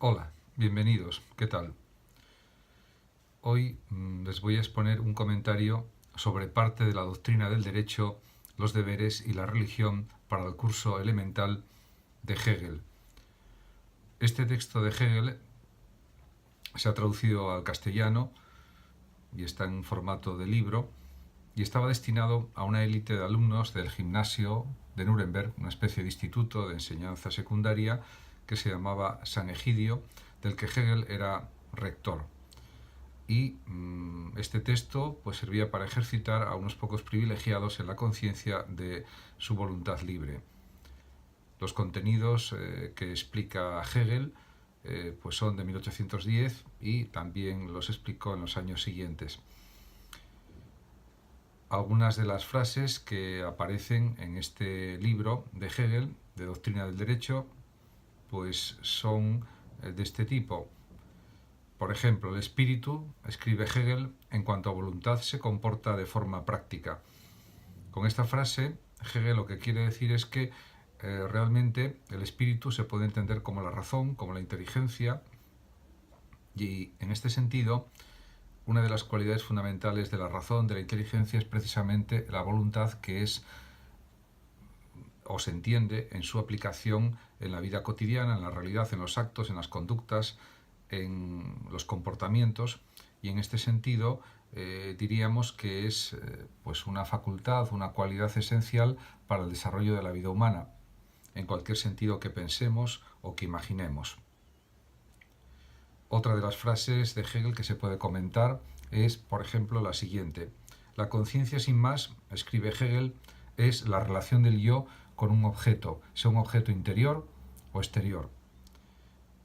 Hola, bienvenidos, ¿qué tal? Hoy les voy a exponer un comentario sobre parte de la doctrina del derecho, los deberes y la religión para el curso elemental de Hegel. Este texto de Hegel se ha traducido al castellano y está en formato de libro y estaba destinado a una élite de alumnos del gimnasio de Nuremberg, una especie de instituto de enseñanza secundaria que se llamaba San Egidio, del que Hegel era rector. Y este texto pues servía para ejercitar a unos pocos privilegiados en la conciencia de su voluntad libre. Los contenidos que explica Hegel pues son de 1810 y también los explicó en los años siguientes. Algunas de las frases que aparecen en este libro de Hegel, de Doctrina del Derecho, pues son de este tipo. Por ejemplo, el espíritu, escribe Hegel, en cuanto a voluntad se comporta de forma práctica. Con esta frase, Hegel lo que quiere decir es que realmente el espíritu se puede entender como la razón, como la inteligencia, y en este sentido, una de las cualidades fundamentales de la razón, de la inteligencia, es precisamente la voluntad, que es o se entiende en su aplicación en la vida cotidiana, en la realidad, en los actos, en las conductas, en los comportamientos, y en este sentido diríamos que es pues una facultad, una cualidad esencial para el desarrollo de la vida humana, en cualquier sentido que pensemos o que imaginemos. Otra de las frases de Hegel que se puede comentar es, por ejemplo, la siguiente: la conciencia, sin más, escribe Hegel, es la relación del yo con un objeto, sea un objeto interior o exterior.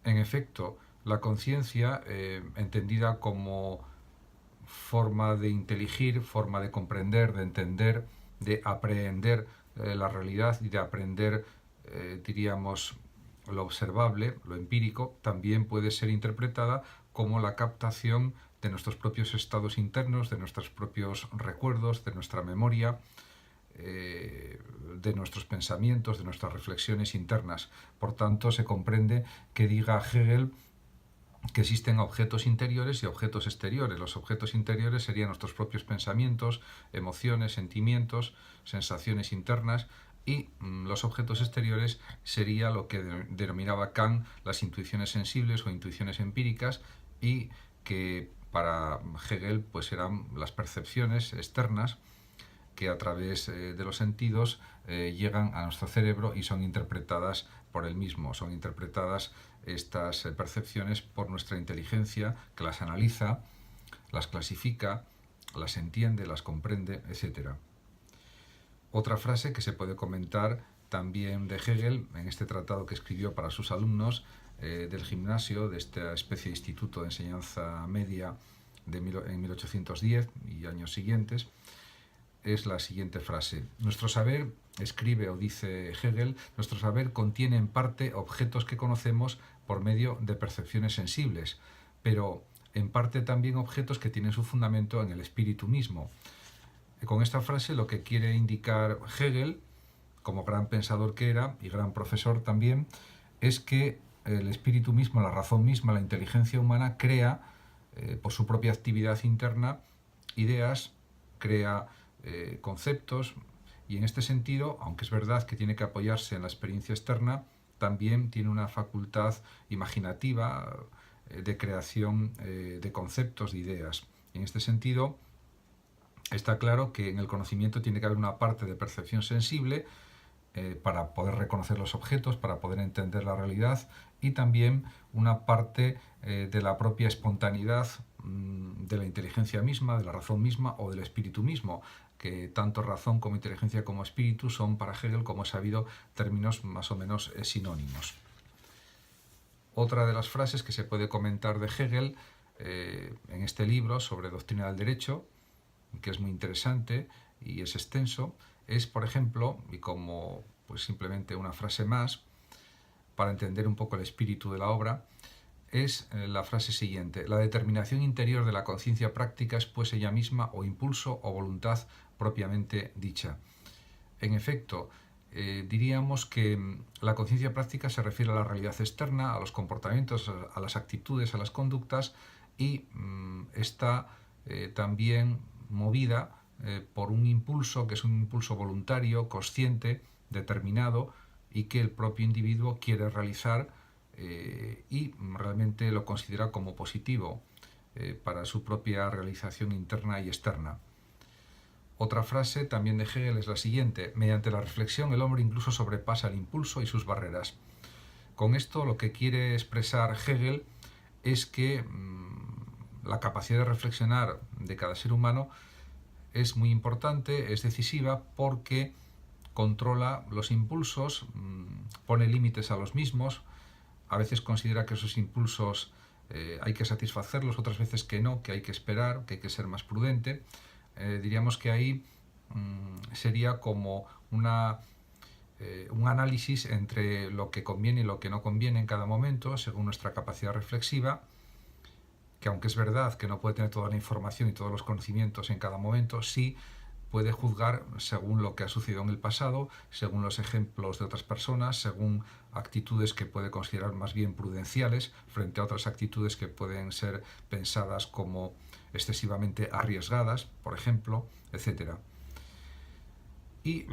En efecto, la conciencia, entendida como forma de inteligir, forma de comprender, de entender, de aprehender la realidad y de aprender, diríamos, lo observable, lo empírico, también puede ser interpretada como la captación de nuestros propios estados internos, de nuestros propios recuerdos, de nuestra memoria, de nuestros pensamientos, de nuestras reflexiones internas. Por tanto, se comprende que diga Hegel que existen objetos interiores y objetos exteriores. Los objetos interiores serían nuestros propios pensamientos, emociones, sentimientos, sensaciones internas, y los objetos exteriores sería lo que denominaba Kant las intuiciones sensibles o intuiciones empíricas, y que para Hegel pues eran las percepciones externas que a través de los sentidos llegan a nuestro cerebro y son interpretadas por él mismo. Son interpretadas estas percepciones por nuestra inteligencia, que las analiza, las clasifica, las entiende, las comprende, etc. Otra frase que se puede comentar también de Hegel en este tratado que escribió para sus alumnos del gimnasio, de esta especie de instituto de enseñanza media en 1810 y años siguientes, es la siguiente frase: nuestro saber, escribe o dice Hegel, nuestro saber contiene en parte objetos que conocemos por medio de percepciones sensibles, pero en parte también objetos que tienen su fundamento en el espíritu mismo. Con esta frase lo que quiere indicar Hegel, como gran pensador que era y gran profesor también, es que el espíritu mismo, la razón misma, la inteligencia humana crea por su propia actividad interna ideas, crea conceptos, y en este sentido, aunque es verdad que tiene que apoyarse en la experiencia externa, también tiene una facultad imaginativa de creación de conceptos, de ideas. Y en este sentido, está claro que en el conocimiento tiene que haber una parte de percepción sensible para poder reconocer los objetos, para poder entender la realidad, y también una parte de la propia espontaneidad de la inteligencia misma, de la razón misma o del espíritu mismo, que tanto razón como inteligencia como espíritu son para Hegel, como es sabido, términos más o menos sinónimos. Otra de las frases que se puede comentar de Hegel en este libro sobre Doctrina del Derecho, que es muy interesante y es extenso, es, por ejemplo, y como pues simplemente una frase más, para entender un poco el espíritu de la obra, es la frase siguiente: la determinación interior de la conciencia práctica es pues ella misma o impulso o voluntad propiamente dicha. En efecto, diríamos que la conciencia práctica se refiere a la realidad externa, a los comportamientos, a las actitudes, a las conductas, y está también movida por un impulso que es un impulso voluntario, consciente, determinado, y que el propio individuo quiere realizar y realmente lo considera como positivo para su propia realización interna y externa. Otra frase también de Hegel es la siguiente: mediante la reflexión el hombre incluso sobrepasa el impulso y sus barreras. Con esto lo que quiere expresar Hegel es que la capacidad de reflexionar de cada ser humano es muy importante, es decisiva, porque controla los impulsos, pone límites a los mismos, a veces considera que esos impulsos hay que satisfacerlos, otras veces que no, que hay que esperar, que hay que ser más prudente. Diríamos que ahí sería como un análisis entre lo que conviene y lo que no conviene en cada momento, según nuestra capacidad reflexiva, que aunque es verdad que no puede tener toda la información y todos los conocimientos en cada momento, sí puede juzgar según lo que ha sucedido en el pasado, según los ejemplos de otras personas, según actitudes que puede considerar más bien prudenciales frente a otras actitudes que pueden ser pensadas como excesivamente arriesgadas, por ejemplo, etc. Y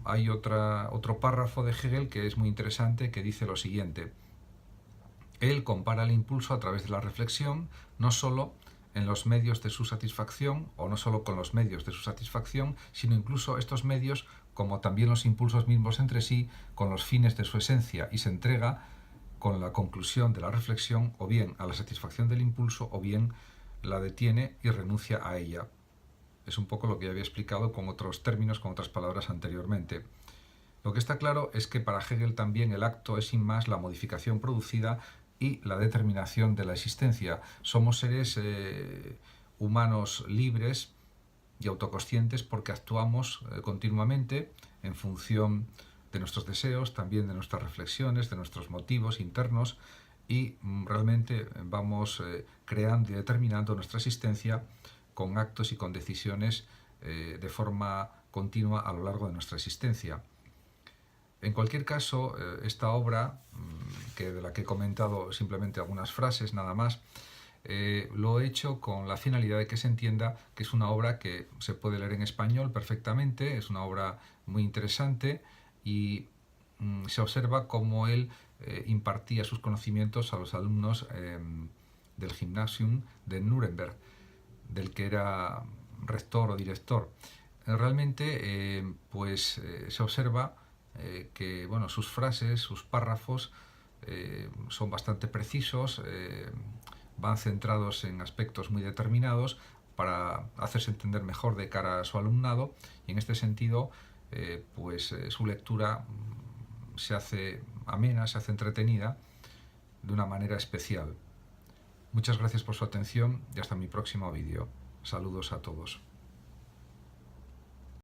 hay otro párrafo de Hegel que es muy interesante, que dice lo siguiente: él compara el impulso a través de la reflexión, no solo en los medios de su satisfacción, o no solo con los medios de su satisfacción, sino incluso estos medios, como también los impulsos mismos entre sí, con los fines de su esencia, y se entrega con la conclusión de la reflexión o bien a la satisfacción del impulso o bien la detiene y renuncia a ella. Es un poco lo que ya había explicado con otros términos, con otras palabras anteriormente. Lo que está claro es que para Hegel también el acto es sin más la modificación producida y la determinación de la existencia. Somos seres humanos libres y autoconscientes porque actuamos continuamente en función de nuestros deseos, también de nuestras reflexiones, de nuestros motivos internos, y realmente vamos creando y determinando nuestra existencia con actos y con decisiones de forma continua a lo largo de nuestra existencia. En cualquier caso, esta obra, de la que he comentado simplemente algunas frases nada más, lo he hecho con la finalidad de que se entienda que es una obra que se puede leer en español perfectamente, es una obra muy interesante, y se observa cómo él impartía sus conocimientos a los alumnos del Gymnasium de Nuremberg, del que era rector o director. Realmente se observa que sus frases, sus párrafos son bastante precisos, van centrados en aspectos muy determinados para hacerse entender mejor de cara a su alumnado, y en este sentido su lectura se hace amena, se hace entretenida de una manera especial. Muchas gracias por su atención y hasta mi próximo vídeo. Saludos a todos.